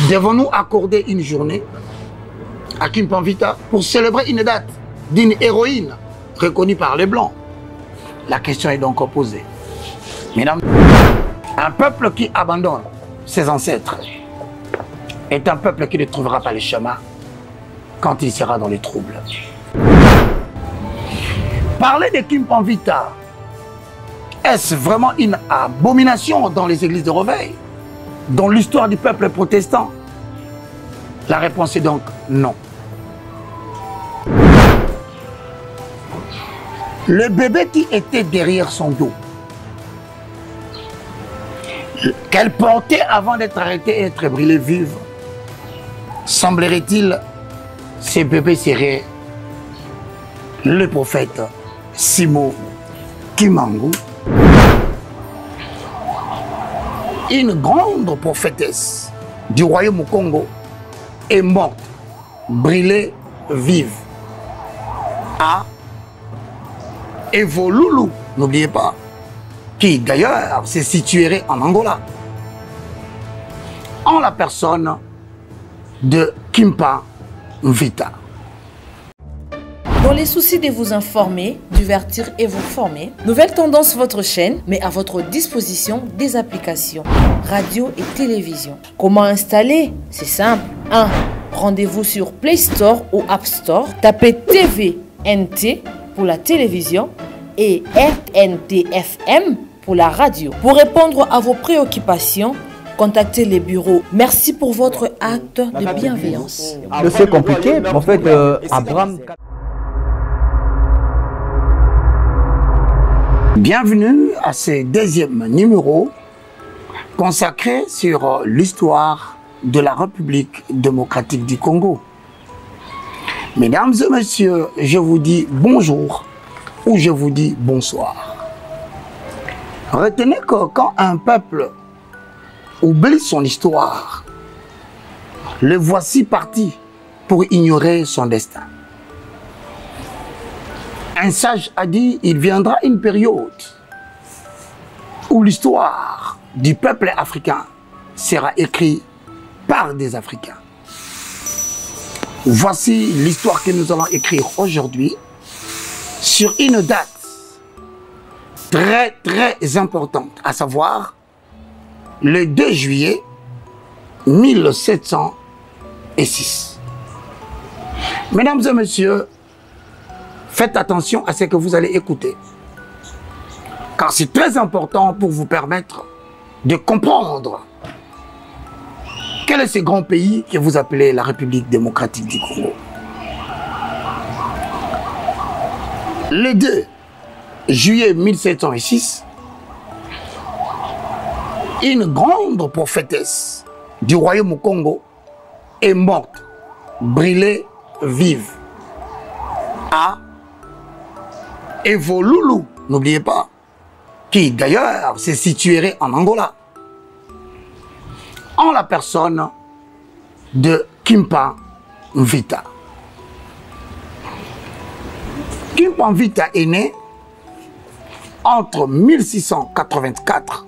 Devons-nous accorder une journée à Kimpamvita pour célébrer une date d'une héroïne reconnue par les Blancs? La question est donc posée. Mesdames, un peuple qui abandonne ses ancêtres est un peuple qui ne trouvera pas le chemin quand il sera dans les troubles. Parler de Kimpamvita, est-ce vraiment une abomination dans les églises de réveil, dans l'histoire du peuple protestant? La réponse est donc non. Le bébé qui était derrière son dos, qu'elle portait avant d'être arrêtée et être brûlée vive, semblerait-il, ce bébé serait le prophète Simo Kimbangu, une grande prophétesse du royaume du Congo, est morte, brûlée vive à Evolulu, n'oubliez pas, qui d'ailleurs se situerait en Angola, en la personne de Kimpamvita. Dans les soucis de vous informer, divertir et vous former, Nouvelle Tendance, votre chaîne, met à votre disposition des applications, radio et télévision. Comment installer? C'est simple. 1. Rendez-vous sur Play Store ou App Store. Tapez TVNT pour la télévision et RNTFM pour la radio. Pour répondre à vos préoccupations, contactez les bureaux. Merci pour votre acte de bienveillance. C'est compliqué, en fait, Abraham... Bienvenue à ce deuxième numéro consacré sur l'histoire de la République démocratique du Congo. Mesdames et messieurs, je vous dis bonjour ou je vous dis bonsoir. Retenez que quand un peuple oublie son histoire, le voici parti pour ignorer son destin. Un sage a dit, il viendra une période où l'histoire du peuple africain sera écrite par des Africains. Voici l'histoire que nous allons écrire aujourd'hui sur une date très importante, à savoir le 2 juillet 1706. Mesdames et messieurs, faites attention à ce que vous allez écouter, car c'est très important pour vous permettre de comprendre quel est ce grand pays que vous appelez la République démocratique du Congo. Le 2 juillet 1706, une grande prophétesse du royaume du Congo est morte, brûlée vive à Evolulu, n'oubliez pas, qui d'ailleurs se situerait en Angola, en la personne de Kimpamvita. Kimpamvita est né entre 1684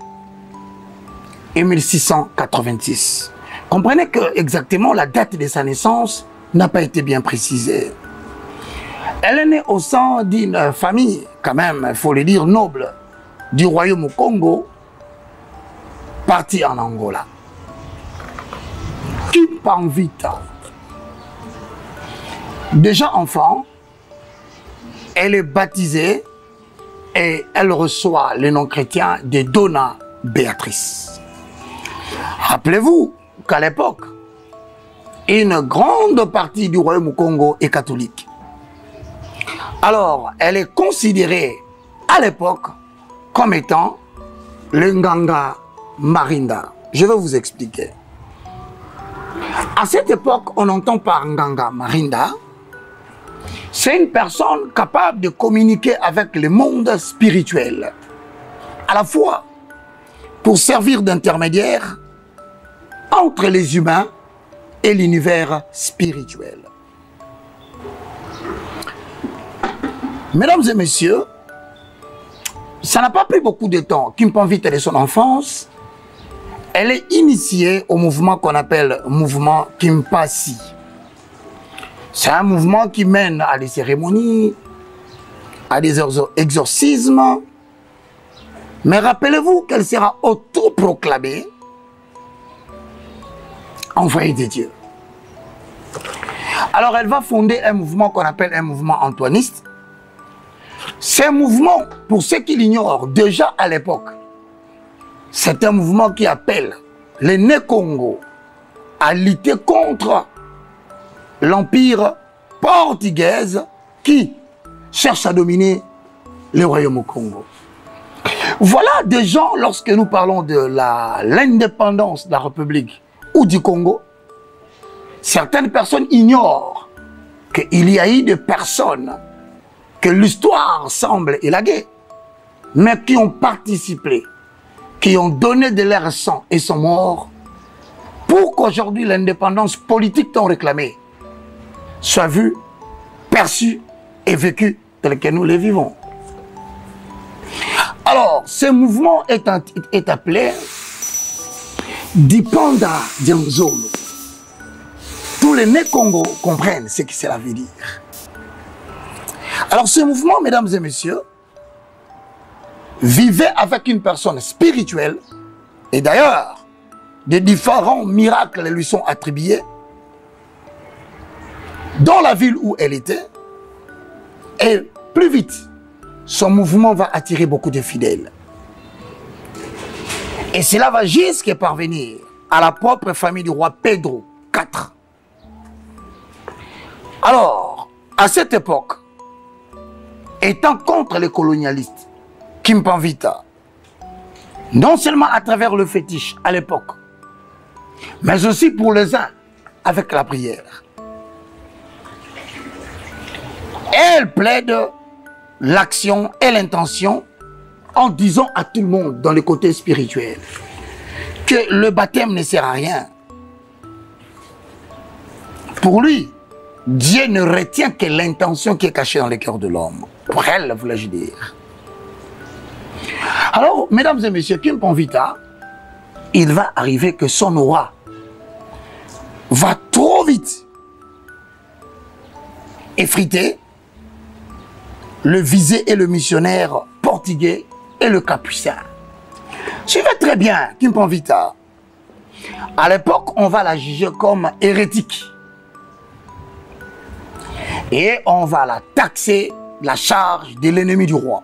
et 1686. Comprenez que exactement la date de sa naissance n'a pas été bien précisée. Elle est née au sein d'une famille, quand même, il faut le dire, noble, du royaume du Congo, partie en Angola. Kimpamvita. Déjà enfant, elle est baptisée et elle reçoit le nom chrétien de Donna Béatrice. Rappelez-vous qu'à l'époque, une grande partie du royaume du Congo est catholique. Alors, elle est considérée à l'époque comme étant le Nganga Marinda. Je vais vous expliquer. À cette époque, on entend par Nganga Marinda, c'est une personne capable de communiquer avec le monde spirituel, à la fois pour servir d'intermédiaire entre les humains et l'univers spirituel. Mesdames et messieurs, ça n'a pas pris beaucoup de temps. Kimpamvita de son enfance, Elle est initiée au mouvement qu'on appelle mouvement Kimpasi. C'est un mouvement qui mène à des cérémonies, à des exorcismes. Mais rappelez-vous qu'elle sera autoproclamée envoyée de Dieu. Alors elle va fonder un mouvement qu'on appelle un mouvement antoiniste. C'est un mouvement, pour ceux qui l'ignorent, déjà à l'époque, c'est un mouvement qui appelle les Né-Congo à lutter contre l'empire portugais qui cherche à dominer le royaume au Congo. Voilà des gens, lorsque nous parlons de l'indépendance de la République ou du Congo, certaines personnes ignorent qu'il y a eu des personnes que l'histoire semble élaguer, mais qui ont participé, qui ont donné de leur sang et sont morts pour qu'aujourd'hui l'indépendance politique tant réclamée soit vue, perçue et vécue tel que nous les vivons. Alors, ce mouvement est appelé Dipanda Dianzolo. Tous les Né-Congo comprennent ce que cela veut dire. Alors, ce mouvement, mesdames et messieurs, vivait avec une personne spirituelle, et d'ailleurs, des différents miracles lui sont attribués dans la ville où elle était, et plus vite, son mouvement va attirer beaucoup de fidèles. Et cela va jusqu'à parvenir à la propre famille du roi Pedro IV. Alors, à cette époque, étant contre les colonialistes, Kimpavita, non seulement à travers le fétiche à l'époque, mais aussi pour les uns avec la prière. Elle plaide l'action et l'intention en disant à tout le monde dans le côté spirituel que le baptême ne sert à rien. Pour lui, Dieu ne retient que l'intention qui est cachée dans le cœur de l'homme. Pour elle, voulais-je dire. Alors, mesdames et messieurs, Kimpavita, il va arriver que son aura va trop vite effriter le visé et le missionnaire portugais et le capucin. Suivez très bien Kimpavita. À l'époque, on va la juger comme hérétique. Et on va la taxer de la charge de l'ennemi du roi.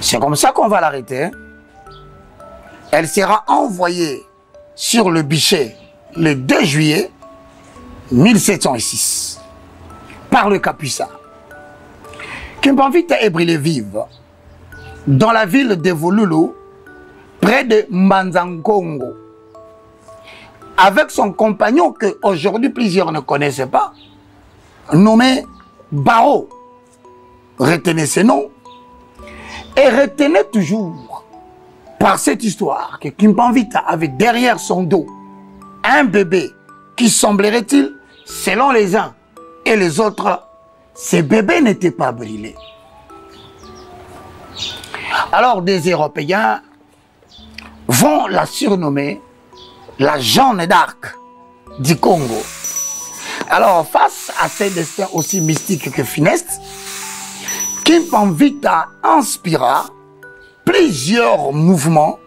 C'est comme ça qu'on va l'arrêter. Elle sera envoyée sur le bûcher le 2 juillet 1706 par le capucin. Kimpavita est brûlée vive dans la ville de Volulu, près de Mbanzankongo, avec son compagnon que aujourd'hui plusieurs ne connaissent pas, nommé Bao. Retenez ce nom et retenez toujours par cette histoire que Kimpavita avait derrière son dos un bébé qui semblerait-il, selon les uns et les autres, ce bébé n'était pas brûlé. Alors des Européens vont la surnommer la Jeanne d'Arc du Congo. Alors face à ces destins aussi mystiques que funestes, Kimpavita inspira plusieurs mouvements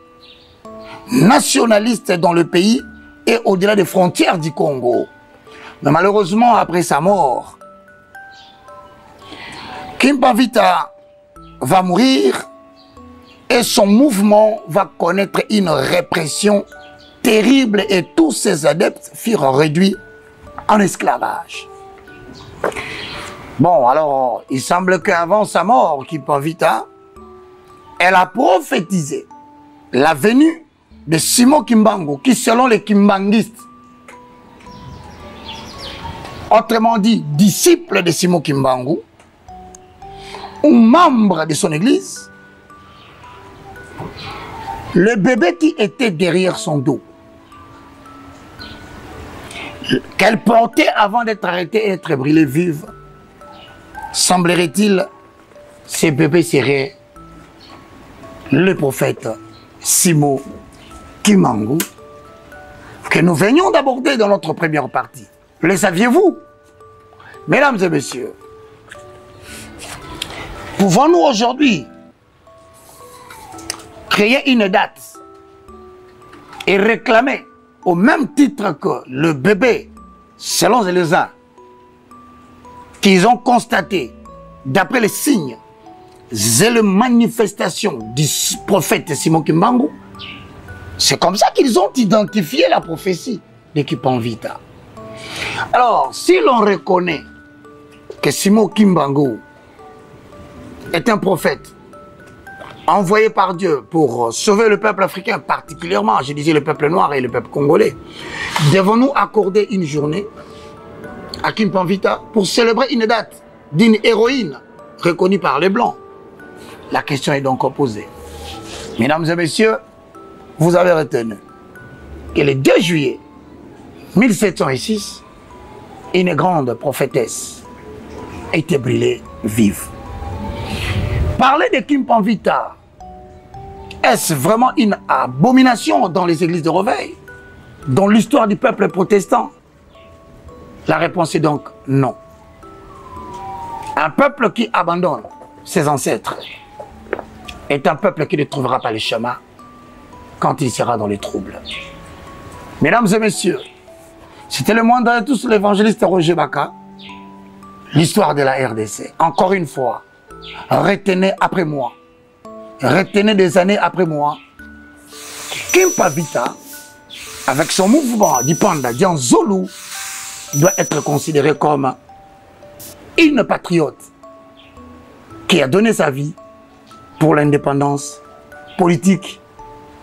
nationalistes dans le pays et au-delà des frontières du Congo. Mais malheureusement, après sa mort, Kimpavita va mourir et son mouvement va connaître une répression terrible et tous ses adeptes furent réduits en esclavage. Bon, alors, il semble qu'avant sa mort, Kimpavita, elle a prophétisé la venue de Simon Kimbangu, qui selon les Kimbanguistes, autrement dit, disciple de Simon Kimbangu, ou membre de son église, le bébé qui était derrière son dos, qu'elle portait avant d'être arrêtée et d'être brûlée vive, semblerait-il, ce bébé serait le prophète Simon Kimbangu, que nous venions d'aborder dans notre première partie. Le saviez-vous? Mesdames et messieurs, pouvons-nous aujourd'hui créer une date et réclamer au même titre que le bébé, selon les uns, qu'ils ont constaté, d'après les signes et les manifestations du prophète Simon Kimbangu, c'est comme ça qu'ils ont identifié la prophétie de Kimpanvita. Alors, si l'on reconnaît que Simon Kimbangu est un prophète envoyé par Dieu pour sauver le peuple africain, particulièrement, je disais le peuple noir et le peuple congolais, devons-nous accorder une journée à Kimpanvita pour célébrer une date d'une héroïne reconnue par les Blancs? La question est donc posée. Mesdames et messieurs, vous avez retenu que le 2 juillet 1706, une grande prophétesse a été brûlée vive. Parler de Kimpanvita, est-ce vraiment une abomination dans les églises de réveil, dans l'histoire du peuple protestant? La réponse est donc non. Un peuple qui abandonne ses ancêtres est un peuple qui ne trouvera pas le chemin quand il sera dans les troubles. Mesdames et messieurs, c'était le moindre de tous, l'évangéliste Roger Baka, l'histoire de la RDC. Encore une fois, retenez après moi, retenez des années après moi, Kimpanvita, avec son mouvement d'Ipanda, Dian Zulu, doit être considéré comme une patriote qui a donné sa vie pour l'indépendance politique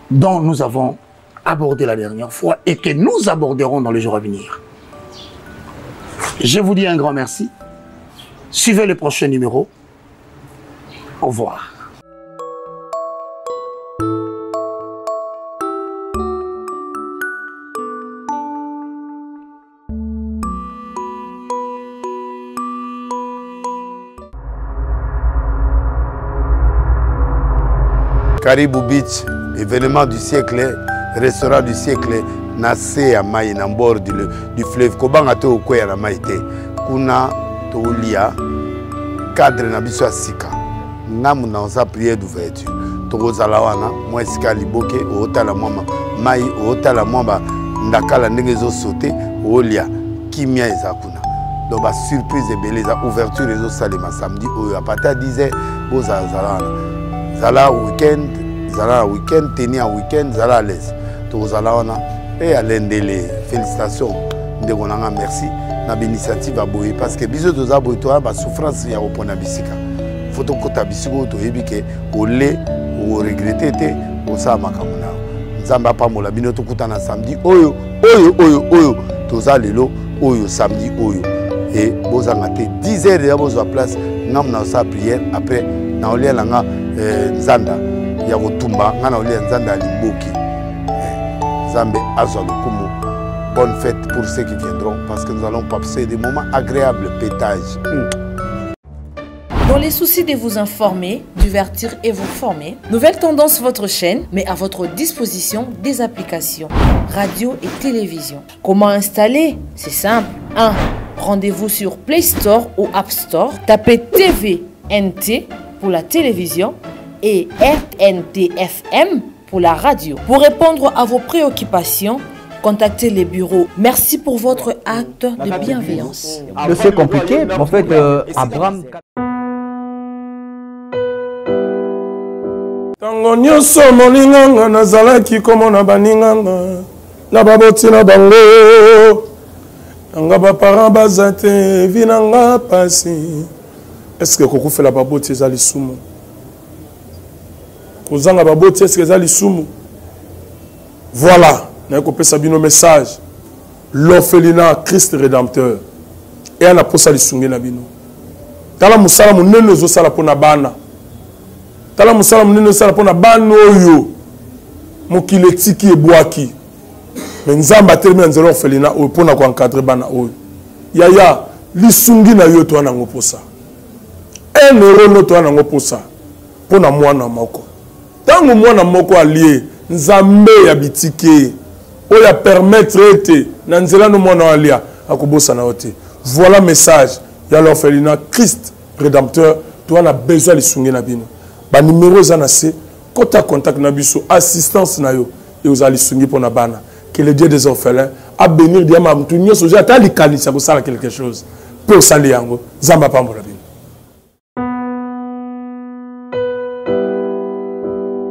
dont nous avons abordé la dernière fois et que nous aborderons dans les jours à venir. Je vous dis un grand merci. Suivez le prochain numéro. Au revoir. Caribou Beach, événement du siècle, restaurant du siècle, Nassé à Maï, en bord du fleuve. Kobanga to okwe na Maïté. Kuna to lia cadre na biso asika. Ngamu na onza prière d'ouverture. To zalawana, moi sika liboke, otala mwamba Maï, otala mwamba ndakala ndenge zo sauter, olia kimia ezakuna. Donc ba surprise ebele za ouverture les salima samedi à partir de 10h bo zalawana. Zala week-end, tenir un week-end, Zala à l'aise. Tout Zala on a et à l'endélé. Félicitations. Merci. Na initiative à Boye parce que bisous de Zabo et toi, souffrance y a au point d'abisika. Faut que tu abisiko to ebike au lait ou regretter au sa makamuna. Nzamba pa mola bino to kutana samedi. Oyo. Toza lelo oyo samedi oyo. Et bozangate 10h déjà bozo place. Nam na sa prière après na olia langa Nzanda ya kotumba ngana olia Nzanda liboki Zambe azwa lokumu. Bonne fête pour ceux qui viendront parce que nous allons passer des moments agréables, pétage. Dans les soucis de vous informer, divertir et vous former, Nouvelle Tendance, votre chaîne, met à votre disposition des applications, radio et télévision. Comment installer? C'est simple. 1. Rendez-vous sur Play Store ou App Store. Tapez TVNT pour la télévision et RNTFM pour la radio. Pour répondre à vos préoccupations, contactez les bureaux. Merci pour votre acte de bienveillance. C'est compliqué, en fait, Abraham... Tango nyonso molinganga nazalaki komona baninganga na baboti na bango nanga baparent baza te vi nanga pasi. Est-ce que kokufela baboti eza lisumu? Kozanga baboti est-ce que eza lisumu? Voilà, na kopesa bino message. L'orphelinat Christ rédempteur et ana posa lisungi na bino. Tala musala munene zo sala pona bana. Tala musala munene sala pona bana oyo mokile tiki ebwaki. Mais nzamba terme nzelo orphelinat oyo pona ko encadrer bana oyo. Yaya lisungi na yo to ana ngoposa. 1 euro no to ana ngoposa pona mwana moko. Tango mwana moko allié, nzambe ya bitike, oya permettre ete, nanzela no mwana alia, akobosa na ote. Voilà message, ya l'orphelinat Christ Rédempteur, toi on a besoin de sunge na bino. Ba numéro za se, kota contact na biso, assistance na yo, et vous allez sunge pour na bana. Que le Dieu des orphelins a béni diama mtunyo soja ta likani ça ko sala quelque chose. Peu sali yango, zamba pambola bino.